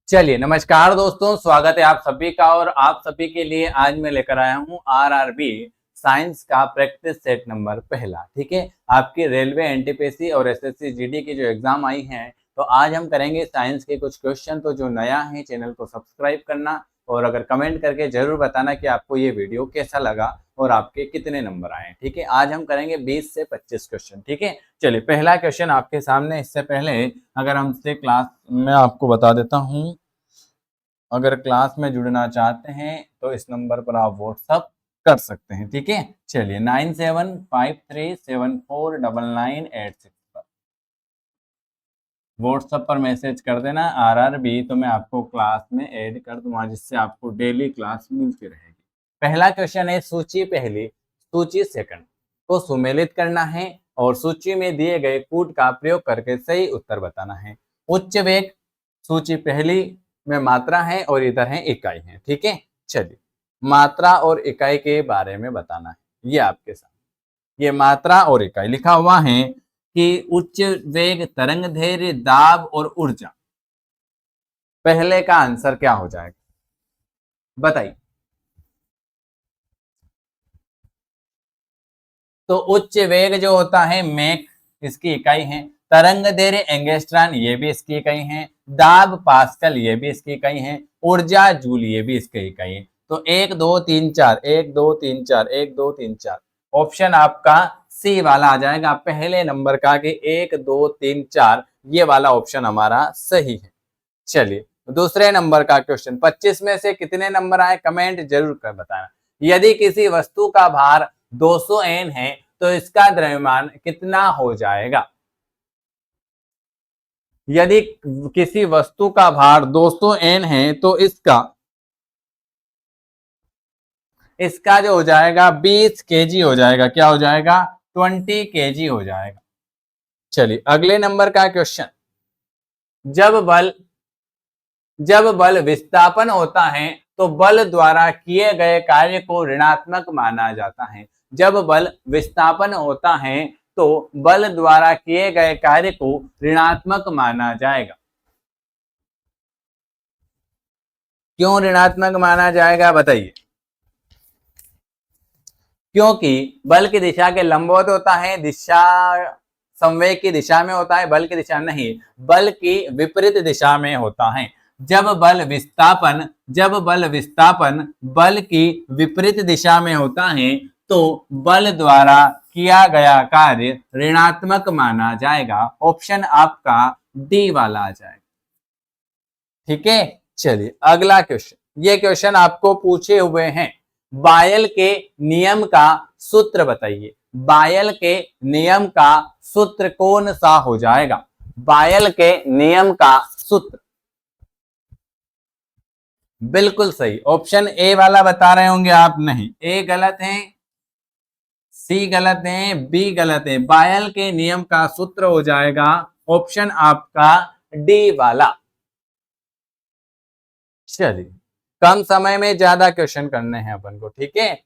चलिए नमस्कार दोस्तों, स्वागत है आप सभी का। और आप सभी के लिए आज मैं लेकर आया हूँ आरआरबी साइंस का प्रैक्टिस सेट नंबर पहला। ठीक है, आपकी रेलवे एनटीपीसी और एसएससी जीडी की जो एग्जाम आई हैं, तो आज हम करेंगे साइंस के कुछ क्वेश्चन। तो जो नया है चैनल को सब्सक्राइब करना और अगर कमेंट करके जरूर बताना कि आपको ये वीडियो कैसा लगा और आपके कितने नंबर आए। ठीक है, आज हम करेंगे 20 से 25 क्वेश्चन। ठीक है, चलिए पहला क्वेश्चन आपके सामने। इससे पहले अगर हमसे क्लास में आपको बता देता हूँ, अगर क्लास में जुड़ना चाहते हैं तो इस नंबर पर आप व्हाट्सअप कर सकते हैं। ठीक है, चलिए 9753749986 पर व्हाट्सएप पर मैसेज कर देना आरआरबी, तो मैं आपको क्लास में ऐड कर दूंगा, जिससे आपको डेली क्लास मिलती रहेगी। पहला क्वेश्चन है, सूची पहली सूची सेकंड को सुमेलित करना है और सूची में दिए गए कूट का प्रयोग करके सही उत्तर बताना है। उच्च वेग सूची पहली में मात्रा है और इधर है इकाई है। ठीक है, चलिए मात्रा और इकाई के बारे में बताना है। ये आपके साथ ये मात्रा और इकाई लिखा हुआ है कि उच्च वेग तरंग दैर्घ्य दाब और ऊर्जा। पहले का आंसर क्या हो जाएगा बताइए। तो उच्च वेग जो होता है मैक, इसकी इकाई है। तरंग दैर्घ्य एंगस्ट्रॉन, ये भी इसकी इकाई है। दाब पास्कल, ये भी इसकी इकाई है। ऊर्जा जूल, ये भी इसकी इकाई है। तो 1 2 3 4 1 2 3 4 1 2 3 4 ऑप्शन आपका सी वाला आ जाएगा, पहले नंबर का कि 1 2 3 4, ये वाला ऑप्शन हमारा सही है। चलिए दूसरे नंबर का क्वेश्चन, 25 में से कितने नंबर आए कमेंट जरूर कर बताना। यदि किसी वस्तु का भार 200 एन है तो इसका द्रव्यमान कितना हो जाएगा। यदि किसी वस्तु का भार 200 एन है तो इसका इसका जो हो जाएगा 20 केजी हो जाएगा। क्या हो जाएगा? 20 केजी हो जाएगा। चलिए अगले नंबर का क्वेश्चन, जब बल जब बल विस्थापन होता है तो बल द्वारा किए गए कार्य को ऋणात्मक माना जाता है। जब बल विस्थापन होता है तो बल द्वारा किए गए कार्य को ऋणात्मक माना जाएगा। क्यों ऋणात्मक माना जाएगा बताइए। क्योंकि बल की दिशा के लंबवत होता है, दिशा संवेग की दिशा में होता है, बल की दिशा नहीं, बल की विपरीत दिशा में होता है। जब बल विस्थापन बल की विपरीत दिशा में होता है तो बल द्वारा किया गया कार्य ऋणात्मक माना जाएगा। ऑप्शन आपका डी वाला आ जाएगा। ठीक है, चलिए अगला क्वेश्चन, ये क्वेश्चन आपको पूछे हुए हैं, बायल के नियम का सूत्र बताइए। बायल के नियम का सूत्र कौन सा हो जाएगा? बायल के नियम का सूत्र बिल्कुल सही, ऑप्शन ए वाला बता रहे होंगे आप। नहीं, ए गलत है, सी गलत है, बी गलत है। बायल के नियम का सूत्र हो जाएगा ऑप्शन आपका डी वाला। चलिए कम समय में ज्यादा क्वेश्चन करने हैं अपन को। ठीक है,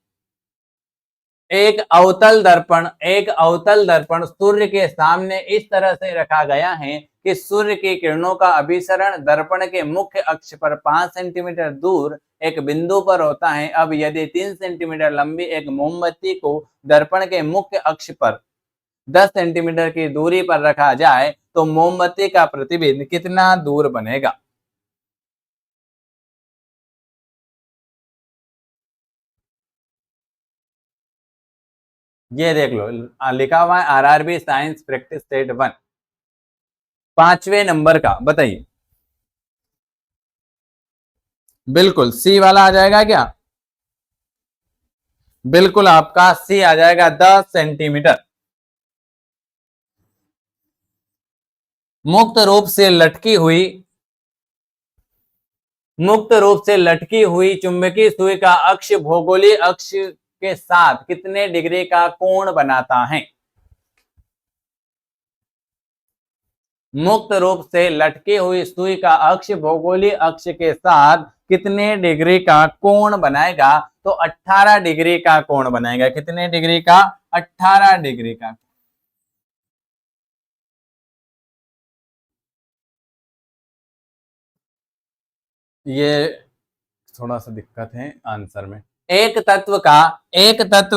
एक अवतल दर्पण सूर्य के सामने इस तरह से रखा गया है कि सूर्य की किरणों का अभिसरण दर्पण के मुख्य अक्ष पर 5 सेंटीमीटर दूर एक बिंदु पर होता है। अब यदि 3 सेंटीमीटर लंबी एक मोमबत्ती को दर्पण के मुख्य अक्ष पर 10 सेंटीमीटर की दूरी पर रखा जाए तो मोमबत्ती का प्रतिबिंब कितना दूर बनेगा? ये देख लो, लिखा हुआ है आरआरबी साइंस प्रैक्टिस सेट 1, 5वें नंबर का बताइए। बिल्कुल सी वाला आ जाएगा क्या? बिल्कुल आपका सी आ जाएगा, 10 सेंटीमीटर। मुक्त रूप से लटकी हुई मुक्त रूप से लटकी हुई चुंबकीय सुई का अक्ष भौगोलिक अक्ष के साथ कितने डिग्री का कोण बनाता है? मुक्त रूप से लटकी हुई सुई का अक्ष भौगोलिक अक्ष के साथ कितने डिग्री का कोण बनाएगा? तो 18 डिग्री का कोण बनाएगा। कितने डिग्री का? 18 डिग्री का। ये थोड़ा सा दिक्कत है आंसर में। एक तत्व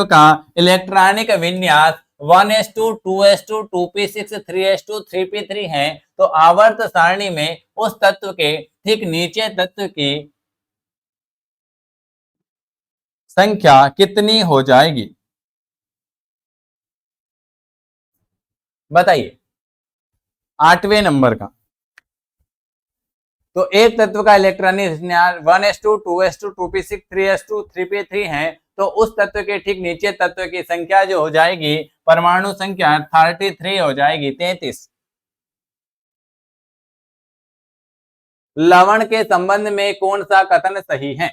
का इलेक्ट्रॉनिक विन्यास 1s2 2s2 2p6 3s2 3p3 है, तो आवर्त सारणी में उस तत्व के ठीक नीचे तत्व की संख्या कितनी हो जाएगी? बताइए। 8वें नंबर का। तो एक तत्व का इलेक्ट्रॉनिक विन्यास 1s2 2s2 2p6 3s2 3p3 है, तो उस तत्व के ठीक नीचे तत्व की संख्या जो हो जाएगी, परमाणु संख्या 33 हो जाएगी, 33। लवण के संबंध में कौन सा कथन सही है?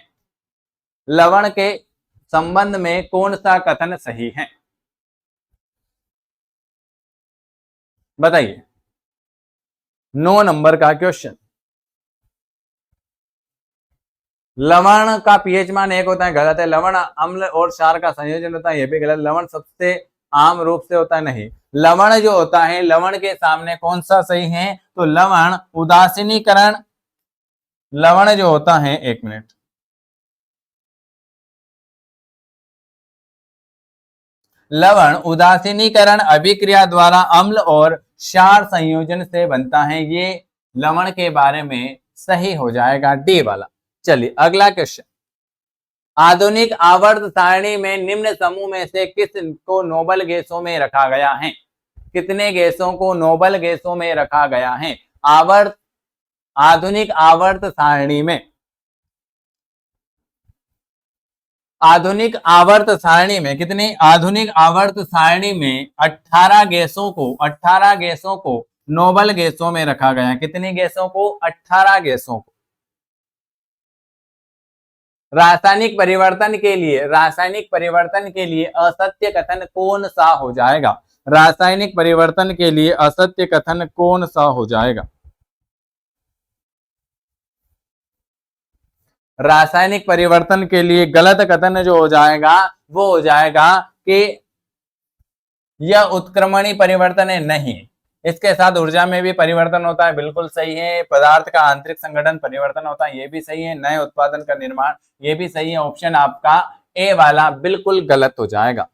लवण के संबंध में कौन सा कथन सही है? बताइए। 9 नंबर का क्वेश्चन। लवण का पीएच मान 1 होता है, गलत है। लवण अम्ल और क्षार का संयोजन होता है, यह भी गलत। लवण सबसे आम रूप से होता है, नहीं। लवण जो होता है, लवण के सामने कौन सा सही है? तो लवण उदासीनीकरण। लवण जो होता है, 1 मिनट, लवण उदासीनीकरण अभिक्रिया द्वारा अम्ल और क्षार संयोजन से बनता है। ये लवण के बारे में सही हो जाएगा, डी वाला। चलिए अगला क्वेश्चन। आधुनिक आवर्त सारणी में निम्न समूह में से किस को नोबल गैसों में रखा गया है? कितने गैसों को नोबल गैसों में रखा गया है? आधुनिक आवर्त सारणी में, आधुनिक आवर्त सारणी में कितने? आधुनिक आवर्त सारणी में 18 गैसों को नोबल गैसों में रखा गया है। कितनी गैसों को? 18 गैसों को। रासायनिक परिवर्तन के लिए असत्य कथन कौन सा हो जाएगा? रासायनिक परिवर्तन के लिए असत्य कथन कौन सा हो जाएगा? रासायनिक परिवर्तन के लिए गलत कथन जो हो जाएगा, वो हो जाएगा कि यह उत्क्रमणी परिवर्तन है, नहीं। इसके साथ ऊर्जा में भी परिवर्तन होता है, बिल्कुल सही है। पदार्थ का आंतरिक संगठन परिवर्तन होता है, ये भी सही है। नए उत्पादन का निर्माण, ये भी सही है। ऑप्शन आपका ए वाला बिल्कुल गलत हो जाएगा।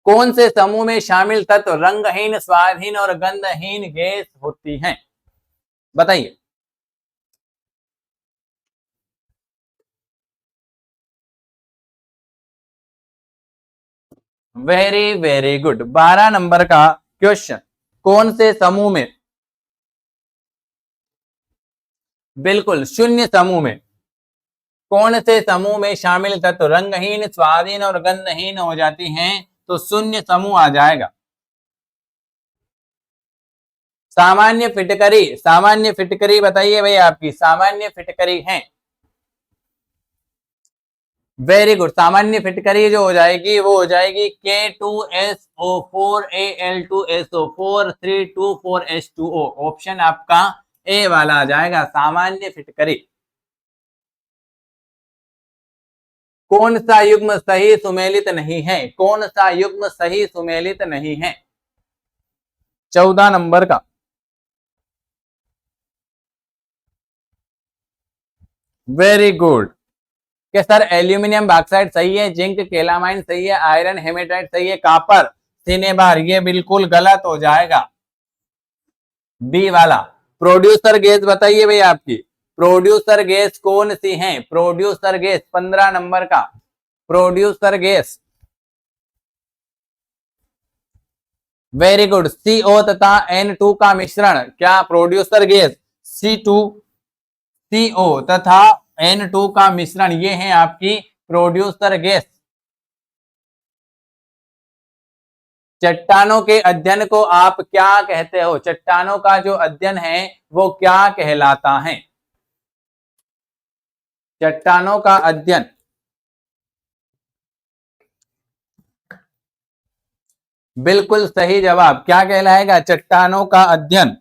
कौन से समूह में शामिल तत्व रंगहीन, स्वादहीन और गंधहीन गैस होती हैं? बताइए। Very very good. 12 नंबर का क्वेश्चन। कौन से समूह में, बिल्कुल शून्य समूह में, कौन से समूह में शामिल तत्व रंगहीन, स्वादहीन और गंधहीन हो जाती हैं? तो शून्य समूह आ जाएगा। सामान्य फिटकरी बताइए भाई, आपकी सामान्य फिटकरी है। Very good. सामान्य फिटकरी जो हो जाएगी, वो हो जाएगी K2SO4Al2SO4 324H2O। ऑप्शन आपका ए वाला आ जाएगा, सामान्य फिटकरी। कौन सा युग्म सही सुमेलित नहीं है? कौन सा युग्म सही सुमेलित नहीं है? 14 नंबर का। Very good. कि सर एल्यूमिनियम बॉक्साइड सही है, जिंक केलामाइन सही है, आयरन हेमेटाइट सही है, कॉपर सिनेबार ये बिल्कुल गलत हो जाएगा, बी वाला। प्रोड्यूसर गैस बताइए भाई आपकी, प्रोड्यूसर गैस कौन सी है? प्रोड्यूसर गैस 15 नंबर का। Producer gas, very good. CO तथा N2 का मिश्रण क्या प्रोड्यूसर गैस? C2CO तथा N2 का मिश्रण, ये है आपकी प्रोड्यूसर गैस। चट्टानों के अध्ययन को आप क्या कहते हो? चट्टानों का जो अध्ययन है वो क्या कहलाता है? चट्टानों का अध्ययन, बिल्कुल सही जवाब। क्या कहलाएगा? चट्टानों का अध्ययन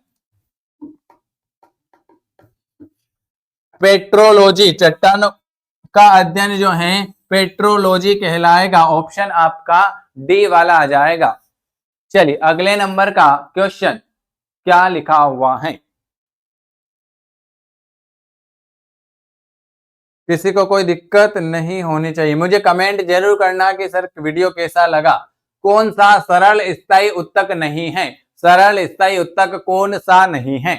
पेट्रोलॉजी। चट्टानों का अध्ययन जो है पेट्रोलॉजी कहलाएगा। ऑप्शन आपका डी वाला आ जाएगा। चलिए अगले नंबर का क्वेश्चन। क्या लिखा हुआ है? किसी को कोई दिक्कत नहीं होनी चाहिए। मुझे कमेंट जरूर करना कि सर वीडियो कैसा लगा। कौन सा सरल स्थायी उत्तक नहीं है? सरल स्थायी उत्तक कौन सा नहीं है?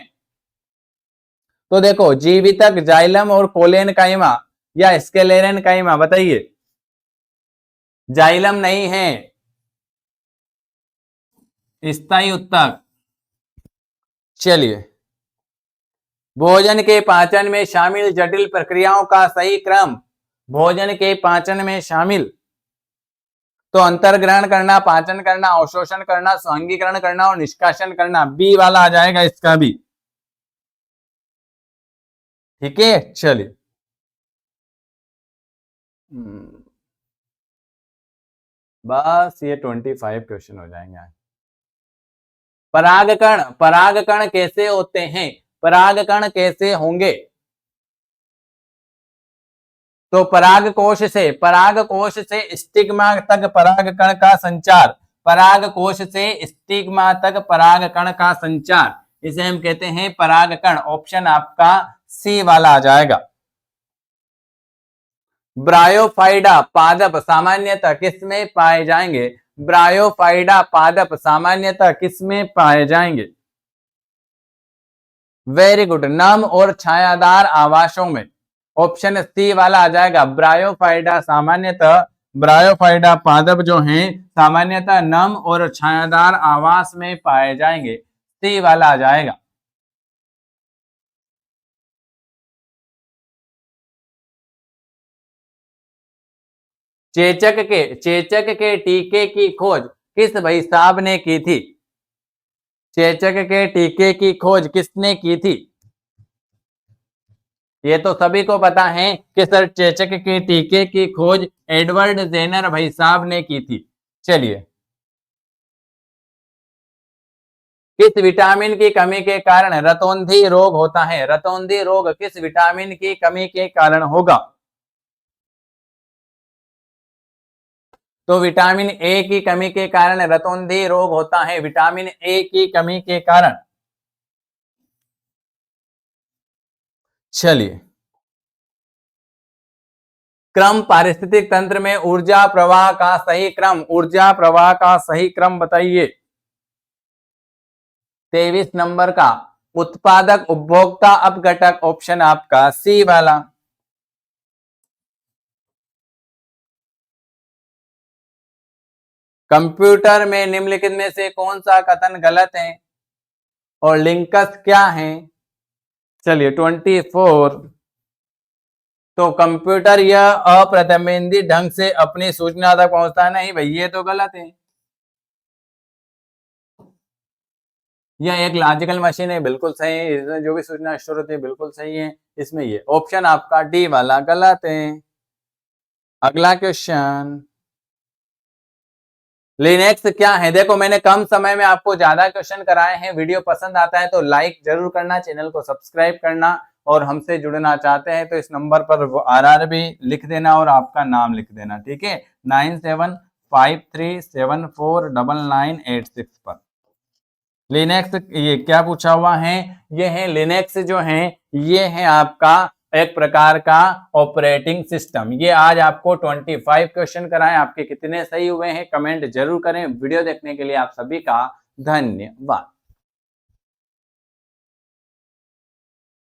तो देखो, जीवितक, जाइलम और कोलेन काइमा या स्केलेरन काइमा, बताइए। जाइलम नहीं है स्थायी उत्तक। चलिए, भोजन के पाचन में शामिल जटिल प्रक्रियाओं का सही क्रम। भोजन के पाचन में शामिल तो अंतर्ग्रहण करना, पाचन करना, अवशोषण करना, स्वांगीकरण करना और निष्कासन करना। बी वाला आ जाएगा इसका भी। ठीक है, चलिए। बस ये 25 क्वेश्चन हो जाएंगे आज। परागकण, परागकण कैसे होते हैं? परागकण कैसे होंगे? तो पराग कोश से स्टिग्मा तक परागकण का संचार। पराग कोश से स्टिग्मा तक परागकण का संचार, इसे हम कहते हैं परागकण। ऑप्शन आपका सी वाला आ जाएगा। ब्रायोफाइडा पादप सामान्यतः किसमें पाए जाएंगे? ब्रायोफाइडा पादप सामान्यतः किसमें पाए जाएंगे? वेरी गुड, नम और छायादार आवासों में। ऑप्शन सी वाला आ जाएगा। ब्रायोफाइडा पादप जो हैं सामान्यतः नम और छायादार आवास में पाए जाएंगे। सी वाला आ जाएगा। चेचक के टीके की खोज किस भाई साहब ने की थी? चेचक के टीके की खोज किसने की थी? ये तो सभी को पता है कि सर चेचक के टीके की खोज एडवर्ड जेनर भाई साहब ने की थी। चलिए, किस विटामिन की कमी के कारण रतौंधी रोग होता है? रतौंधी रोग किस विटामिन की कमी के कारण होगा? तो विटामिन ए की कमी के कारण रतौंधी रोग होता है। विटामिन ए की कमी के कारण। चलिए, क्रम पारिस्थितिक तंत्र में ऊर्जा प्रवाह का सही क्रम। ऊर्जा प्रवाह का सही क्रम बताइए। 23 नंबर का उत्पादक, उपभोक्ता, अपघटक। ऑप्शन आपका सी वाला। कंप्यूटर में निम्नलिखित में से कौन सा कथन गलत है और लिंकस क्या है? चलिए, 24। तो कंप्यूटर यह अप्रतिबंधित ढंग से अपनी सूचना तक पहुंचता नहीं भाई, ये तो गलत है। यह एक लॉजिकल मशीन है, बिल्कुल सही है। इसमें जो भी सूचना स्टोर होती है बिल्कुल सही है। इसमें ये ऑप्शन आपका डी वाला गलत है। अगला क्वेश्चन, लिनक्स क्या है? देखो, मैंने कम समय में आपको ज्यादा क्वेश्चन कराए हैं। वीडियो पसंद आता है तो लाइक जरूर करना, चैनल को सब्सक्राइब करना, और हमसे जुड़ना चाहते हैं तो इस नंबर पर RRB लिख देना और आपका नाम लिख देना। ठीक है, 9753749986 पर। लिनक्स, ये क्या पूछा हुआ है? ये है लिनक्स जो है, ये है आपका एक प्रकार का ऑपरेटिंग सिस्टम। ये आज आपको 25 क्वेश्चन कराए। आपके कितने सही हुए हैं कमेंट जरूर करें। वीडियो देखने के लिए आप सभी का धन्यवाद।